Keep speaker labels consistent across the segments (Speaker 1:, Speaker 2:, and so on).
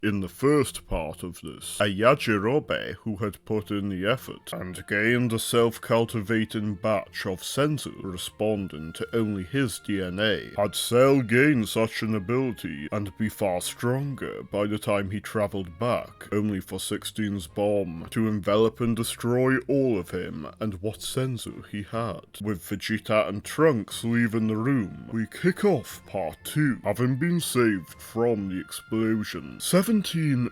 Speaker 1: In the first part of this, a Yajirobe who had put in the effort and gained a self-cultivating batch of senzu responding to only his DNA, had Cell gain such an ability and be far stronger by the time he travelled back, only for 16's bomb to envelop and destroy all of him and what senzu he had. With Vegeta and Trunks leaving the room, we kick off part 2, having been saved from the explosion. 17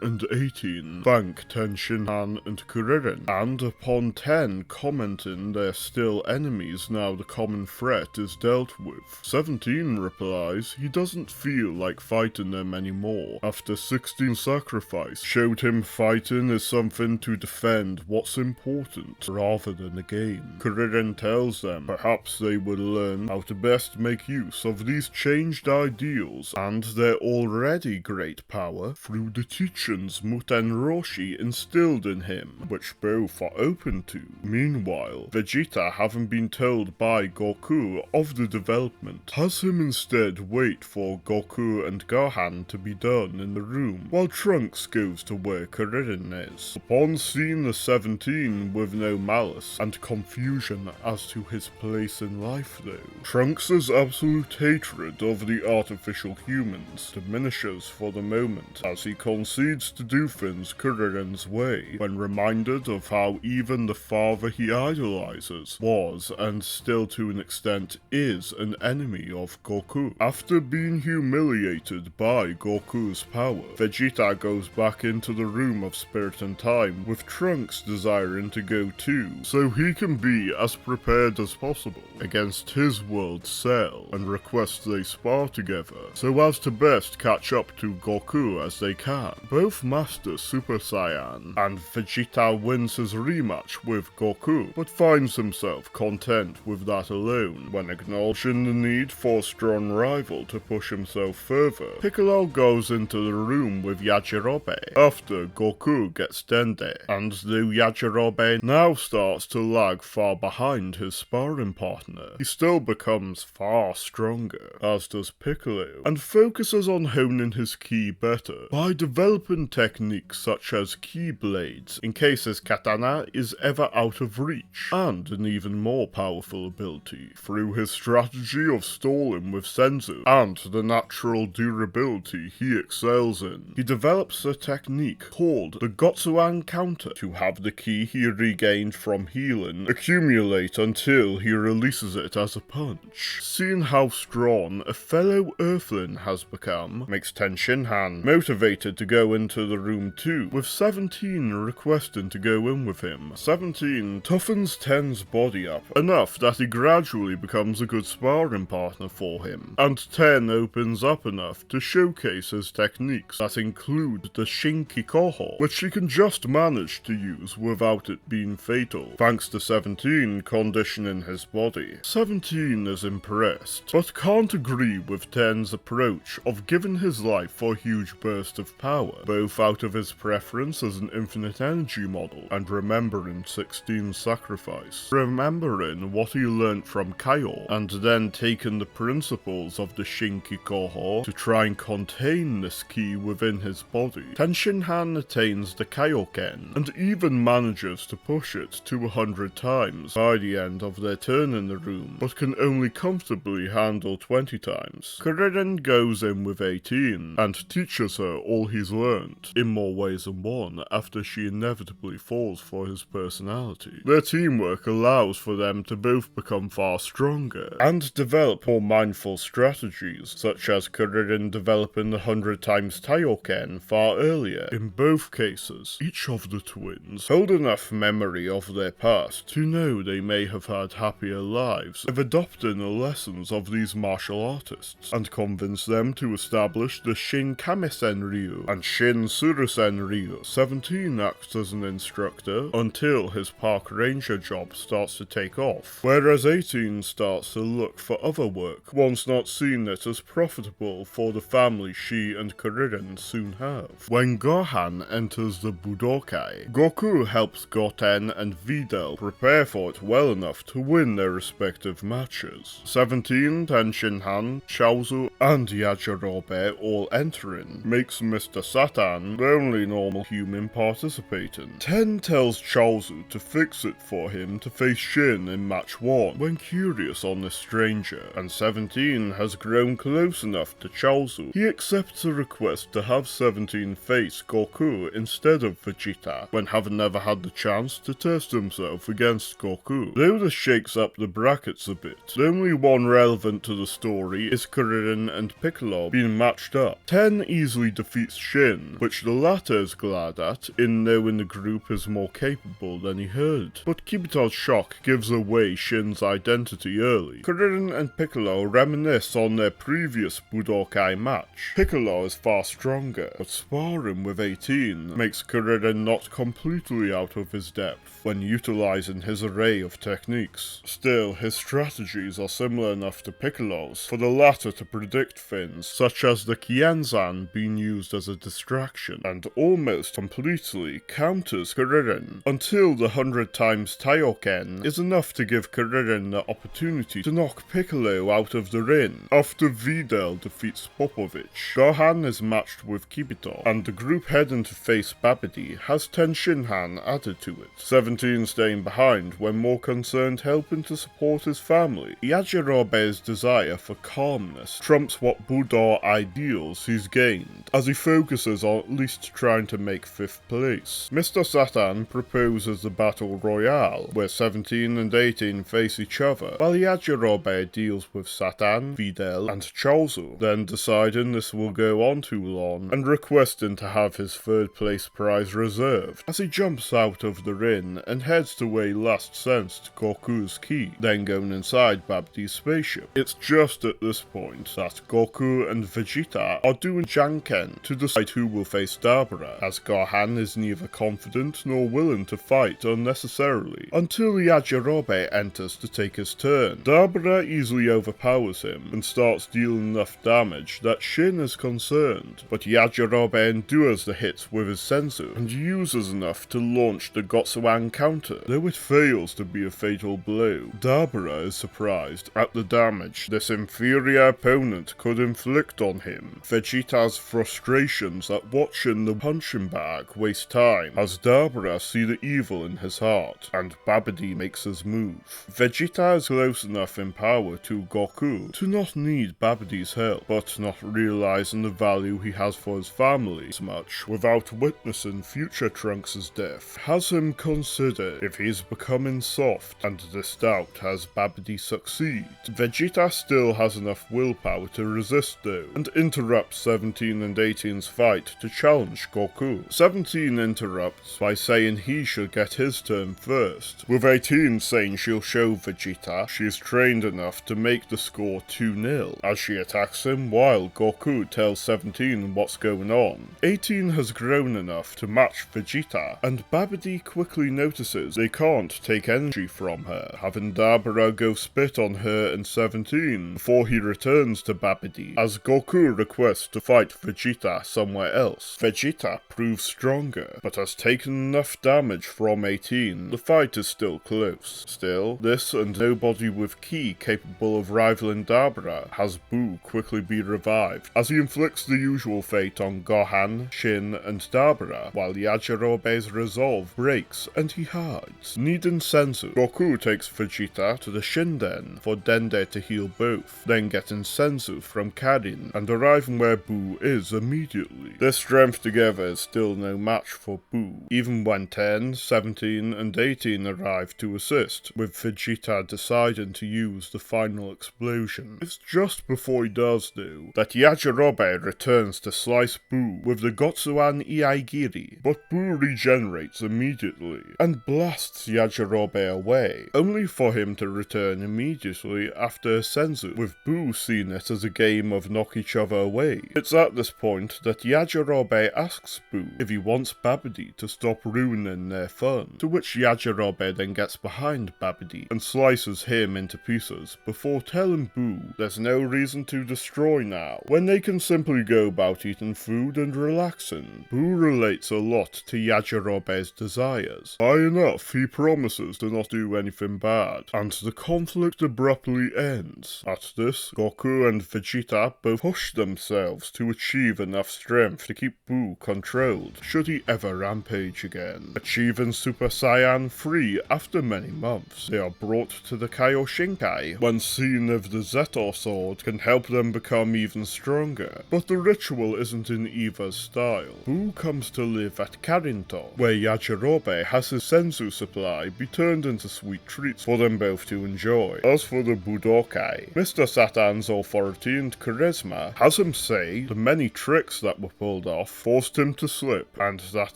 Speaker 1: and 18 thank Tenshinhan and Kuririn, and upon 10 commenting they're still enemies now the common threat is dealt with, 17 replies he doesn't feel like fighting them anymore after 16's sacrifice showed him fighting is something to defend what's important rather than a game. Kuririn tells them perhaps they would learn how to best make use of these changed ideals and their already great power through the teachings Muten Roshi instilled in him, which both are open to. Meanwhile, Vegeta, having been told by Goku of the development, has him instead wait for Goku and Gohan to be done in the room, while Trunks goes to where Kuririn is. Upon seeing the 17 with no malice and confusion as to his place in life though, Trunks' absolute hatred of the artificial humans diminishes for the moment as he concedes to do things Kuririn's way when reminded of how even the father he idolizes was, and still to an extent is, an enemy of Goku. After being humiliated by Goku's power, Vegeta goes back into the room of Spirit and Time with Trunks desiring to go too, so he can be as prepared as possible against his world Cell, and requests they spar together so as to best catch up to Goku as they can. Both master Super Saiyan, and Vegeta wins his rematch with Goku, but finds himself content with that alone when acknowledging the need for a strong rival to push himself further. Piccolo goes into the room with Yajirobe after Goku gets Dende, and though Yajirobe now starts to lag far behind his sparring partner, he still becomes far stronger, as does Piccolo, and focuses on honing his ki better by developing techniques such as ki blades in case his katana is ever out of reach, and an even more powerful ability through his strategy of stalling with senzu and the natural durability he excels in. He develops a technique called the Gotsuan counter to have the ki he regained from healing accumulate until he releases it as a punch. Seeing how strong a fellow Earthling has become makes Tenshinhan motivated to go into the room too, with 17 requesting to go in with him. 17 toughens 10's body up enough that he gradually becomes a good sparring partner for him, and 10 opens up enough to showcase his techniques that include the Shinkikoho, which he can just manage to use without it being fatal, thanks to 17 conditioning his body. 17 is impressed, but can't agree with 10's approach of giving his life for a huge burst of power, both out of his preference as an infinite energy model and remembering 16's sacrifice, remembering what he learnt from Kaio, and then taking the principles of the Shinkikoho to try and contain this ki within his body. Tenshinhan attains the Kaioken, and even manages to push it to 100 times by the end of their turn in the room, but can only comfortably handle 20 times. Kuririn goes in with 18, and teaches her all he's learnt, in more ways than one, after she inevitably falls for his personality. Their teamwork allows for them to both become far stronger, and develop more mindful strategies, such as Kuririn developing the 100 times Taioken far earlier. In both cases, each of the twins hold enough memory of their past to know they may have had happier lives of adopting the lessons of these martial artists, and convince them to establish the Shin Kamisen Ryu and Shin Surusen Ryu. 17 acts as an instructor until his park ranger job starts to take off, whereas 18 starts to look for other work, once not seeing it as profitable for the family she and Kuririn soon have. When Gohan enters the Budokai, Goku helps Goten and Videl prepare for it well enough to win their respective matches. 17, Tenshinhan, Chaozu, and Yajirobe all entering makes Mr. Mr. Satan, the only normal human participating. 10 tells Chaozu to fix it for him to face Shin in match 1 when curious on this stranger, and 17 has grown close enough to Chaozu. He accepts a request to have 17 face Goku instead of Vegeta, when having never had the chance to test himself against Goku. Though this shakes up the brackets a bit, the only one relevant to the story is Kuririn and Piccolo being matched up. 10 easily defeats Shin, which the latter is glad at, in knowing the group is more capable than he heard. But Kibito's shock gives away Shin's identity early. Kuririn and Piccolo reminisce on their previous Budokai match. Piccolo is far stronger, but sparring with 18 makes Kuririn not completely out of his depth when utilizing his array of techniques. Still, his strategies are similar enough to Piccolo's for the latter to predict things, such as the Kienzan being used as a distraction, and almost completely counters Kuririn, until the 100 times Taioken is enough to give Kuririn the opportunity to knock Piccolo out of the ring. After Videl defeats Popovich, Gohan is matched with Kibito, and the group heading to face Babidi has Tenshinhan added to it, 17 staying behind when more concerned helping to support his family. Yajirobe's desire for calmness trumps what Budo ideals he's gained, as he focuses on at least trying to make 5th place. Mr. Satan proposes the Battle Royale, where 17 and 18 face each other, while Yajirobe deals with Satan, Videl, and Chaozu, then deciding this will go on too long, and requesting to have his 3rd place prize reserved, as he jumps out of the ring and heads to where he last sensed Goku's ki, then going inside Babdi's spaceship. It's just at this point that Goku and Vegeta are doing Janken to decide who will face Dabura, as Gohan is neither confident nor willing to fight unnecessarily, until Yajirobe enters to take his turn. Dabura easily overpowers him and starts dealing enough damage that Shin is concerned, but Yajirobe endures the hits with his senzu and uses enough to launch the Gotsuan counter, though it fails to be a fatal blow. Dabura is surprised at the damage this inferior opponent could inflict on him. Vegeta's frustrations at watching the punching bag waste time as Dabura see the evil in his heart, and Babidi makes his move. Vegeta is close enough in power to Goku to not need Babidi's help, but not realizing the value he has for his family as much without witnessing future Trunks' death, has him consider if he's becoming soft, and this doubt has Babidi succeed. Vegeta still has enough willpower to resist though, and interrupts 17 and 18's fight to challenge Goku. 17 interrupts by saying he should get his turn first, with 18 saying she'll show Vegeta she's trained enough to make the score 2-0, as she attacks him while Goku tells 17 what's going on. 18 has grown enough to match Vegeta, and Babidi quickly notices they can't take energy from her, having Dabura go spit on her and 17 before he returns to Babidi, as Goku requests to fight Vegeta somewhere else. Vegeta proves stronger, but has taken enough damage from 18, the fight is still close. Still, this and nobody with ki capable of rivaling Dabura has Boo quickly be revived, as he inflicts the usual fate on Gohan, Shin, and Dabura, while Yajirobe's resolve breaks and he hides. Needing senzu, Goku takes Vegeta to the Shinden for Dende to heal both, then getting senzu from Karin and arriving where Boo is immediately. Their strength together is still no match for Boo, even when 10, 17, and 18 arrive to assist, with Vegeta deciding to use the final explosion. It's just before he does though that Yajirobe returns to slice Boo with the Gotsuan Iaigiri, but Boo regenerates immediately and blasts Yajirobe away, only for him to return immediately after senzu, with Boo seeing it as a game of knock each other away. It's at this point that Yajirobe asks Boo if he wants Babidi to stop ruining their fun, to which Yajirobe then gets behind Babidi and slices him into pieces before telling Boo there's no reason to destroy now, when they can simply go about eating food and relaxing. Boo relates a lot to Yajirobe's desires. By enough, he promises to not do anything bad, and the conflict abruptly ends. At this, Goku and Vegeta both push themselves to achieve enough enough strength to keep Boo controlled should he ever rampage again. Achieving Super Saiyan 3 after many months, they are brought to the Kaioshinkai when seeing if the Zetor sword can help them become even stronger. But the ritual isn't in either's style. Boo comes to live at Karinto, where Yajirobe has his senzu supply be turned into sweet treats for them both to enjoy. As for the Budokai, Mr. Satan's authority and charisma has him say the many tricks that were pulled off forced him to slip, and that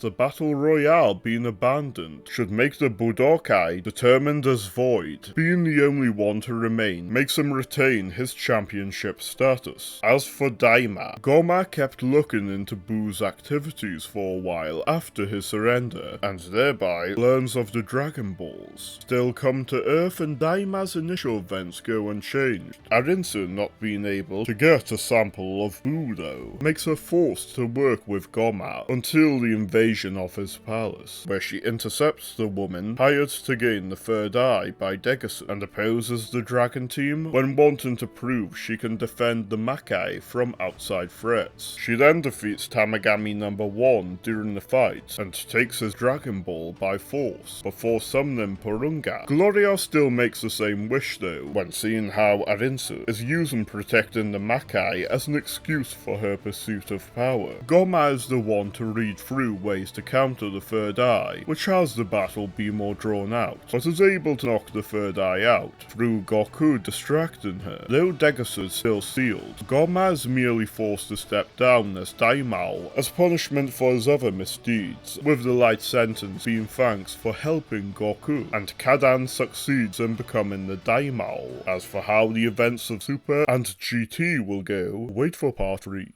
Speaker 1: the battle royale being abandoned should make the Budokai determined as void. Being the only one to remain makes him retain his championship status. As for Daima, Goma kept looking into Boo's activities for a while after his surrender, and thereby learns of the Dragon Balls. Still come to Earth and Daima's initial events go unchanged. Arinsu not being able to get a sample of Boo though, makes her forced to work with Goma until the invasion of his palace, where she intercepts the woman hired to gain the third eye by Degasu, and opposes the Dragon Team when wanting to prove she can defend the Makai from outside threats. She then defeats Tamagami number 1 during the fight, and takes his Dragon Ball by force, before summoning Porunga. Gloria still makes the same wish though, when seeing how Arinsu is using protecting the Makai as an excuse for her pursuit of power. Goma is the one to read through ways to counter the third eye, which has the battle be more drawn out, but is able to knock the third eye out through Goku distracting her. Though Degasu is still sealed, Goma is merely forced to step down as Daimao as punishment for his other misdeeds, with the light sentence being thanks for helping Goku, and Kadan succeeds in becoming the Daimao. As for how the events of Super and GT will go, wait for part 3.